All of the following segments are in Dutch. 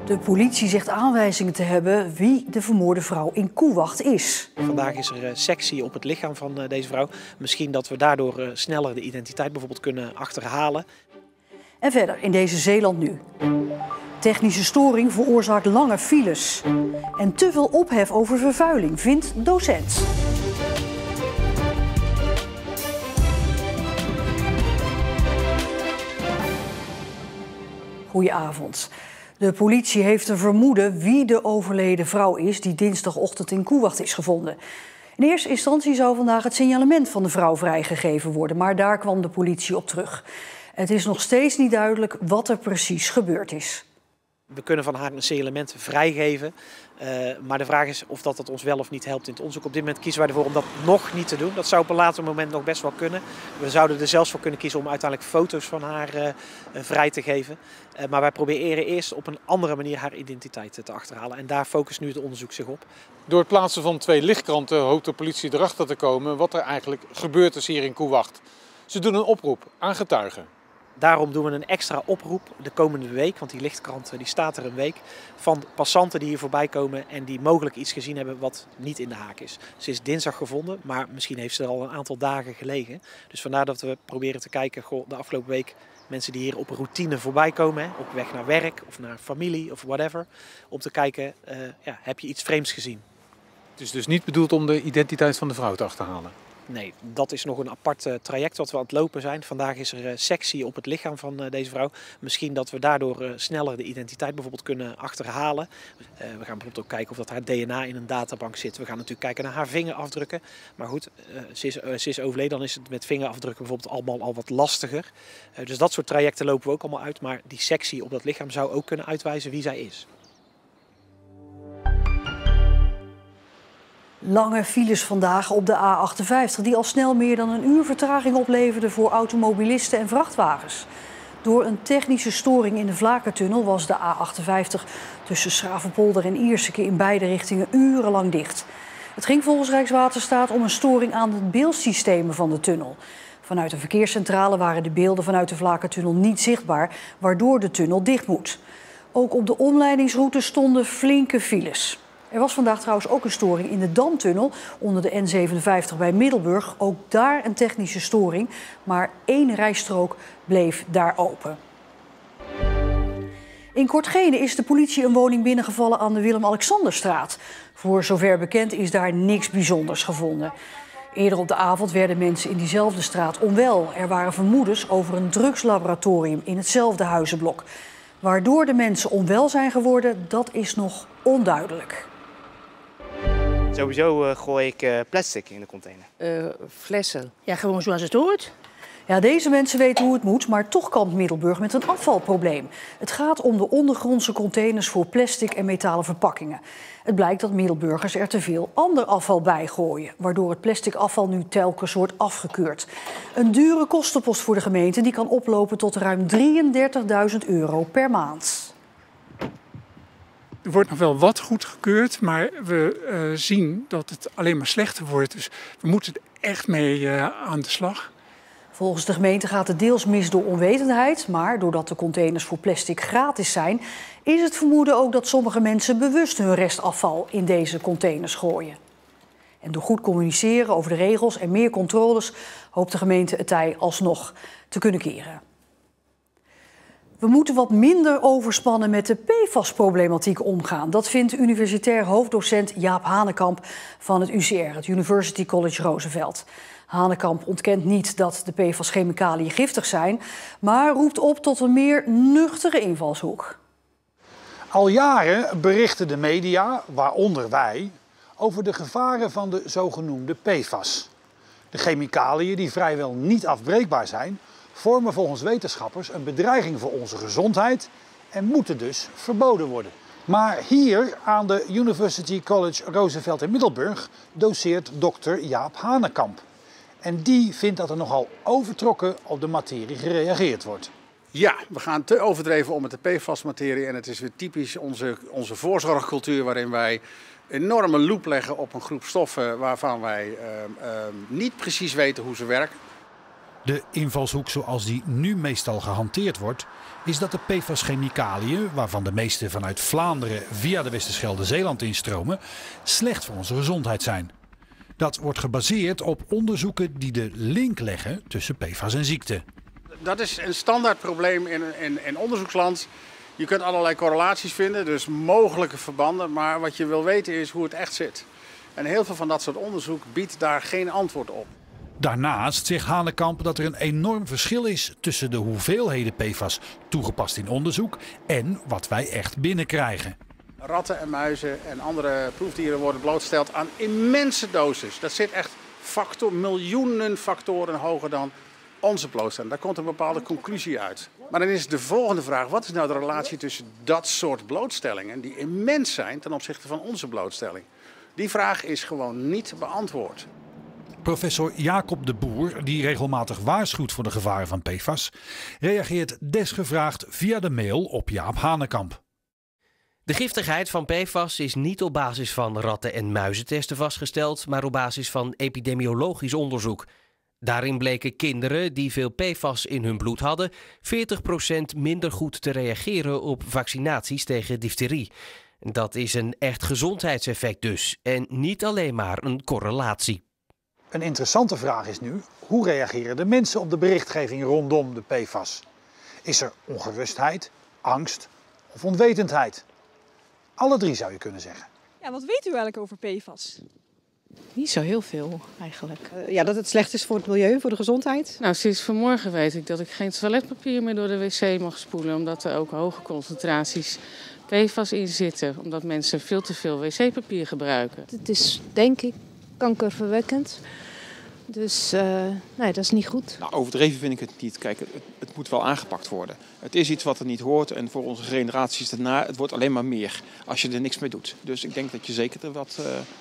De politie zegt aanwijzingen te hebben wie de vermoorde vrouw in Koewacht is. Vandaag is er sectie op het lichaam van deze vrouw. Misschien dat we daardoor sneller de identiteit bijvoorbeeld kunnen achterhalen. En verder in deze Zeeland nu. Technische storing veroorzaakt lange files. En te veel ophef over vervuiling, vindt docent. Goedenavond. De politie heeft een vermoeden wie de overleden vrouw is die dinsdagochtend in Koewacht is gevonden. In eerste instantie zou vandaag het signalement van de vrouw vrijgegeven worden, maar daar kwam de politie op terug. Het is nog steeds niet duidelijk wat er precies gebeurd is. We kunnen van haar een signalement vrijgeven, maar de vraag is of dat ons wel of niet helpt in het onderzoek. Op dit moment kiezen wij ervoor om dat nog niet te doen. Dat zou op een later moment nog best wel kunnen. We zouden er zelfs voor kunnen kiezen om uiteindelijk foto's van haar vrij te geven. Maar wij proberen eerst op een andere manier haar identiteit te achterhalen. En daar focust nu het onderzoek zich op. Door het plaatsen van 2 lichtkranten hoopt de politie erachter te komen wat er eigenlijk gebeurd is hier in Koewacht. Ze doen een oproep aan getuigen. Daarom doen we een extra oproep de komende week, want die lichtkrant die staat er een week, van passanten die hier voorbij komen en die mogelijk iets gezien hebben wat niet in de haak is. Ze is dinsdag gevonden, maar misschien heeft ze er al een aantal dagen gelegen. Dus vandaar dat we proberen te kijken, de afgelopen week mensen die hier op routine voorbij komen, op weg naar werk of naar familie of whatever, om te kijken, heb je iets vreemds gezien? Het is dus niet bedoeld om de identiteit van de vrouw te achterhalen? Nee, dat is nog een apart traject wat we aan het lopen zijn. Vandaag is er sectie op het lichaam van deze vrouw. Misschien dat we daardoor sneller de identiteit bijvoorbeeld kunnen achterhalen. We gaan bijvoorbeeld ook kijken of dat haar DNA in een databank zit. We gaan natuurlijk kijken naar haar vingerafdrukken. Maar goed, ze is overleden, dan is het met vingerafdrukken bijvoorbeeld allemaal al wat lastiger. Dus dat soort trajecten lopen we ook allemaal uit. Maar die sectie op dat lichaam zou ook kunnen uitwijzen wie zij is. Lange files vandaag op de A58 die al snel meer dan een uur vertraging opleverden voor automobilisten en vrachtwagens. Door een technische storing in de Vlakertunnel was de A58 tussen Schravenpolder en Ierseke in beide richtingen urenlang dicht. Het ging volgens Rijkswaterstaat om een storing aan het beeldsystemen van de tunnel. Vanuit de verkeerscentrale waren de beelden vanuit de Vlakertunnel niet zichtbaar, waardoor de tunnel dicht moet. Ook op de omleidingsroute stonden flinke files. Er was vandaag trouwens ook een storing in de Damtunnel onder de N57 bij Middelburg. Ook daar een technische storing, maar 1 rijstrook bleef daar open. In Kortgene is de politie een woning binnengevallen aan de Willem-Alexanderstraat. Voor zover bekend is daar niks bijzonders gevonden. Eerder op de avond werden mensen in diezelfde straat onwel. Er waren vermoedens over een drugslaboratorium in hetzelfde huizenblok. Waardoor de mensen onwel zijn geworden, dat is nog onduidelijk. Sowieso gooi ik plastic in de container. Flessen. Ja, gewoon zoals het hoort. Ja, deze mensen weten hoe het moet, maar toch kampt Middelburg met een afvalprobleem. Het gaat om de ondergrondse containers voor plastic en metalen verpakkingen. Het blijkt dat Middelburgers er te veel ander afval bij gooien, waardoor het plastic afval nu telkens wordt afgekeurd. Een dure kostenpost voor de gemeente die kan oplopen tot ruim €33.000 per maand. Er wordt nog wel wat goedgekeurd, maar we zien dat het alleen maar slechter wordt. Dus we moeten er echt mee aan de slag. Volgens de gemeente gaat het deels mis door onwetendheid, maar doordat de containers voor plastic gratis zijn, is het vermoeden ook dat sommige mensen bewust hun restafval in deze containers gooien. En door goed communiceren over de regels en meer controles hoopt de gemeente het tij alsnog te kunnen keren. We moeten wat minder overspannen met de PFAS-problematiek omgaan. Dat vindt universitair hoofddocent Jaap Hanekamp van het UCR, het University College Roosevelt. Hanekamp ontkent niet dat de PFAS-chemicaliën giftig zijn, maar roept op tot een meer nuchtere invalshoek. Al jaren berichten de media, waaronder wij, over de gevaren van de zogenoemde PFAS. De chemicaliën die vrijwel niet afbreekbaar zijn, vormen volgens wetenschappers een bedreiging voor onze gezondheid en moeten dus verboden worden. Maar hier aan de University College Roosevelt in Middelburg doseert dokter Jaap Hanekamp. En die vindt dat er nogal overtrokken op de materie gereageerd wordt. Ja, we gaan te overdreven om met de PFAS-materie en het is weer typisch onze voorzorgcultuur waarin wij enorme loep leggen op een groep stoffen waarvan wij niet precies weten hoe ze werken. De invalshoek zoals die nu meestal gehanteerd wordt, is dat de PFAS-chemicaliën, waarvan de meeste vanuit Vlaanderen via de Westerschelde Zeeland instromen, slecht voor onze gezondheid zijn. Dat wordt gebaseerd op onderzoeken die de link leggen tussen PFAS en ziekte. Dat is een standaard probleem in onderzoeksland. Je kunt allerlei correlaties vinden, dus mogelijke verbanden. Maar wat je wil weten is hoe het echt zit. En heel veel van dat soort onderzoek biedt daar geen antwoord op. Daarnaast zegt Hanekamp dat er een enorm verschil is tussen de hoeveelheden PFAS toegepast in onderzoek en wat wij echt binnenkrijgen. Ratten en muizen en andere proefdieren worden blootgesteld aan immense doses. Dat zit echt miljoenen factoren hoger dan onze blootstelling. Daar komt een bepaalde conclusie uit. Maar dan is de volgende vraag, wat is nou de relatie tussen dat soort blootstellingen die immens zijn ten opzichte van onze blootstelling? Die vraag is gewoon niet beantwoord. Professor Jacob de Boer, die regelmatig waarschuwt voor de gevaren van PFAS, reageert desgevraagd via de mail op Jaap Hanekamp. De giftigheid van PFAS is niet op basis van ratten- en muizentesten vastgesteld, maar op basis van epidemiologisch onderzoek. Daarin bleken kinderen die veel PFAS in hun bloed hadden 40% minder goed te reageren op vaccinaties tegen difterie. Dat is een echt gezondheidseffect dus en niet alleen maar een correlatie. Een interessante vraag is nu, hoe reageren de mensen op de berichtgeving rondom de PFAS? Is er ongerustheid, angst of onwetendheid? Alle drie zou je kunnen zeggen. Ja, wat weet u eigenlijk over PFAS? Niet zo heel veel eigenlijk. Ja, dat het slecht is voor het milieu, voor de gezondheid. Nou, sinds vanmorgen weet ik dat ik geen toiletpapier meer door de wc mag spoelen. Omdat er ook hoge concentraties PFAS in zitten. Omdat mensen veel te veel wc-papier gebruiken. Het is, denk ik, kankerverwekkend. Dus nee, dat is niet goed. Nou, overdreven vind ik het niet. Kijk, het moet wel aangepakt worden. Het is iets wat er niet hoort en voor onze generaties daarna, het wordt alleen maar meer als je er niks mee doet. Dus ik denk dat je zeker er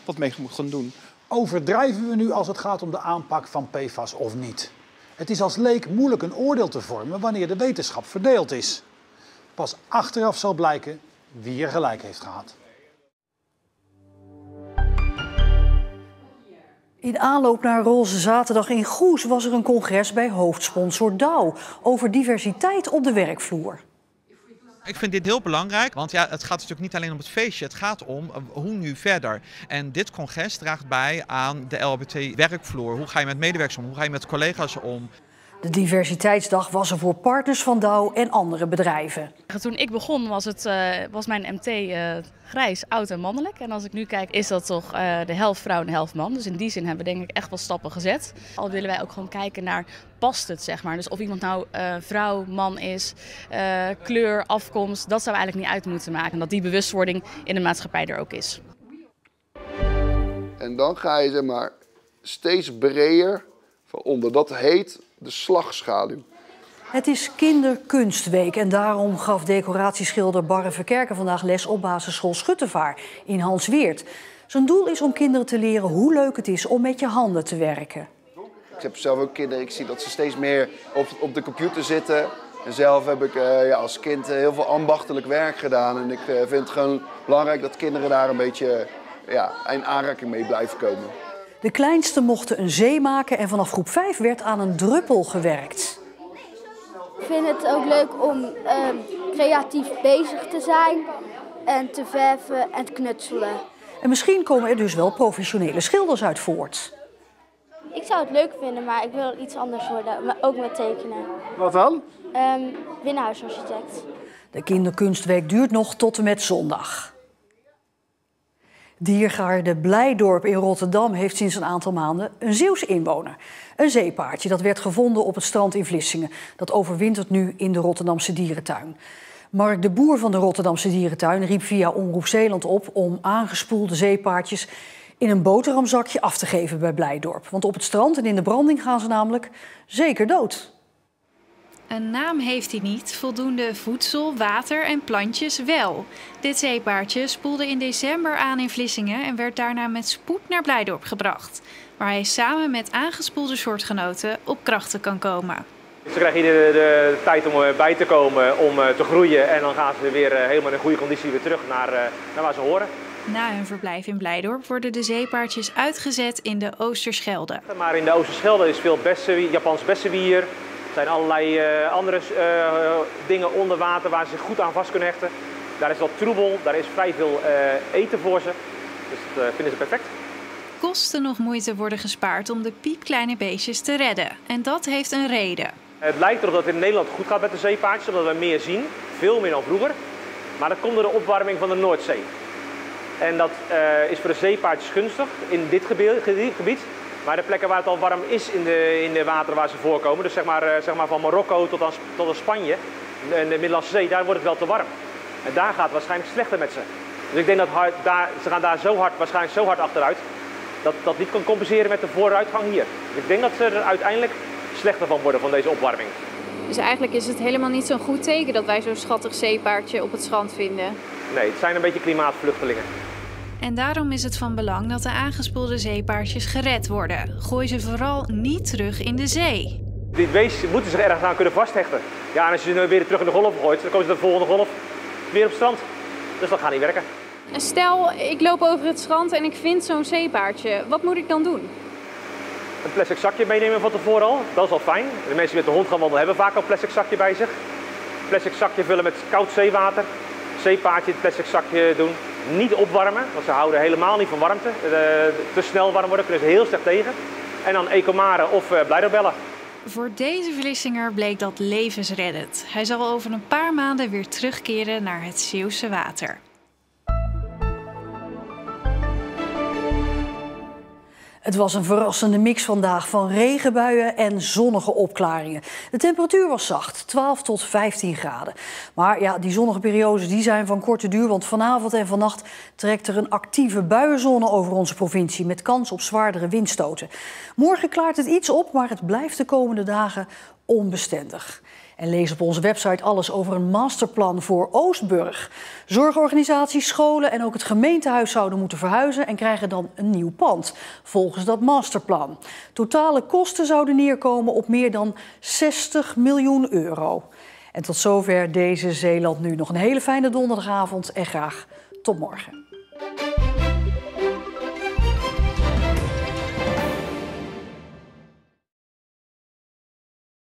wat mee moet gaan doen. Overdrijven we nu als het gaat om de aanpak van PFAS of niet? Het is als leek moeilijk een oordeel te vormen wanneer de wetenschap verdeeld is. Pas achteraf zal blijken wie er gelijk heeft gehad. In aanloop naar Roze Zaterdag in Goes was er een congres bij hoofdsponsor Dow over diversiteit op de werkvloer. Ik vind dit heel belangrijk, want ja, het gaat natuurlijk niet alleen om het feestje, het gaat om hoe nu verder. En dit congres draagt bij aan de LHBT-werkvloer. Hoe ga je met medewerkers om, hoe ga je met collega's om? De diversiteitsdag was er voor partners van Dow en andere bedrijven. Toen ik begon was mijn MT grijs, oud en mannelijk. En als ik nu kijk is dat toch de helft vrouw en de helft man. Dus in die zin hebben we denk ik echt wel stappen gezet. Al willen wij ook gewoon kijken naar past het, zeg maar. Dus of iemand nou vrouw, man is, kleur, afkomst, dat zou eigenlijk niet uit moeten maken. En dat die bewustwording in de maatschappij er ook is. En dan ga je zeg maar steeds breder van onder. Dat heet de slagschaduw. Het is Kinderkunstweek en daarom gaf decoratieschilder Barre Verkerken vandaag les op basisschool Schuttevaar in Hansweert. Zijn doel is om kinderen te leren hoe leuk het is om met je handen te werken. Ik heb zelf ook kinderen, ik zie dat ze steeds meer op de computer zitten. En zelf heb ik als kind heel veel ambachtelijk werk gedaan. En ik vind het gewoon belangrijk dat kinderen daar een beetje in aanraking mee blijven komen. De kleinsten mochten een zee maken en vanaf groep 5 werd aan een druppel gewerkt. Ik vind het ook leuk om creatief bezig te zijn en te verven en te knutselen. En misschien komen er dus wel professionele schilders uit voort. Ik zou het leuk vinden, maar ik wil iets anders worden, maar ook met tekenen. Wat dan? Binnenhuisarchitect. De Kinderkunstweek duurt nog tot en met zondag. Diergaarde Blijdorp in Rotterdam heeft sinds een aantal maanden een Zeeuwse inwoner. Een zeepaardje dat werd gevonden op het strand in Vlissingen. Dat overwintert nu in de Rotterdamse dierentuin. Mark de Boer van de Rotterdamse dierentuin riep via Omroep Zeeland op om aangespoelde zeepaardjes in een boterhamzakje af te geven bij Blijdorp. Want op het strand en in de branding gaan ze namelijk zeker dood. Een naam heeft hij niet, voldoende voedsel, water en plantjes wel. Dit zeepaardje spoelde in december aan in Vlissingen en werd daarna met spoed naar Blijdorp gebracht, waar hij samen met aangespoelde soortgenoten op krachten kan komen. Ze krijgen hier de tijd om bij te komen, om te groeien en dan gaan ze weer helemaal in goede conditie weer terug naar waar ze horen. Na hun verblijf in Blijdorp worden de zeepaardjes uitgezet in de Oosterschelde. Maar in de Oosterschelde is veel Japans bessenwier. Er zijn allerlei andere dingen onder water waar ze zich goed aan vast kunnen hechten. Daar is wat troebel, daar is vrij veel eten voor ze. Dus dat vinden ze perfect. Kosten nog moeite worden gespaard om de piepkleine beestjes te redden. En dat heeft een reden. Het lijkt erop dat het in Nederland goed gaat met de zeepaardjes, omdat we meer zien. Veel meer dan vroeger. Maar dat komt door de opwarming van de Noordzee. En dat is voor de zeepaardjes gunstig in dit gebied. Maar de plekken waar het al warm is in de wateren waar ze voorkomen, dus zeg maar van Marokko tot aan Spanje, in de Middellandse Zee, daar wordt het wel te warm. En daar gaat het waarschijnlijk slechter met ze. Dus ik denk dat ze gaan daar waarschijnlijk zo hard achteruit, dat dat niet kan compenseren met de vooruitgang hier. Dus ik denk dat ze er uiteindelijk slechter van worden van deze opwarming. Dus eigenlijk is het helemaal niet zo'n goed teken dat wij zo'n schattig zeepaardje op het strand vinden? Nee, het zijn een beetje klimaatvluchtelingen. En daarom is het van belang dat de aangespoelde zeepaardjes gered worden. Gooi ze vooral niet terug in de zee. Die beestjes moeten zich ergens aan kunnen vasthechten. Ja, en als je ze weer terug in de golf gooit, dan komen ze de volgende golf weer op het strand. Dus dat gaat niet werken. En stel, ik loop over het strand en ik vind zo'n zeepaardje. Wat moet ik dan doen? Een plastic zakje meenemen van tevoren al, dat is al fijn. De mensen die met de hond gaan wandelen hebben vaak al een plastic zakje bij zich. Een plastic zakje vullen met koud zeewater. Zeepaardje in het plastic zakje doen. Niet opwarmen, want ze houden helemaal niet van warmte. Te snel warm worden, kunnen ze heel slecht tegen. En dan Ecomare of Blijdorp bellen. Voor deze Vlissinger bleek dat levensreddend. Hij zal over een paar maanden weer terugkeren naar het Zeeuwse water. Het was een verrassende mix vandaag van regenbuien en zonnige opklaringen. De temperatuur was zacht, 12 tot 15 graden. Maar ja, die zonnige periodes die zijn van korte duur, want vanavond en vannacht trekt er een actieve buienzone over onze provincie met kans op zwaardere windstoten. Morgen klaart het iets op, maar het blijft de komende dagen onbestendig. En lees op onze website alles over een masterplan voor Oostburg. Zorgorganisaties, scholen en ook het gemeentehuis zouden moeten verhuizen en krijgen dan een nieuw pand, volgens dat masterplan. Totale kosten zouden neerkomen op meer dan 60 miljoen euro. En tot zover deze Zeeland Nu. Nog een hele fijne donderdagavond en graag tot morgen.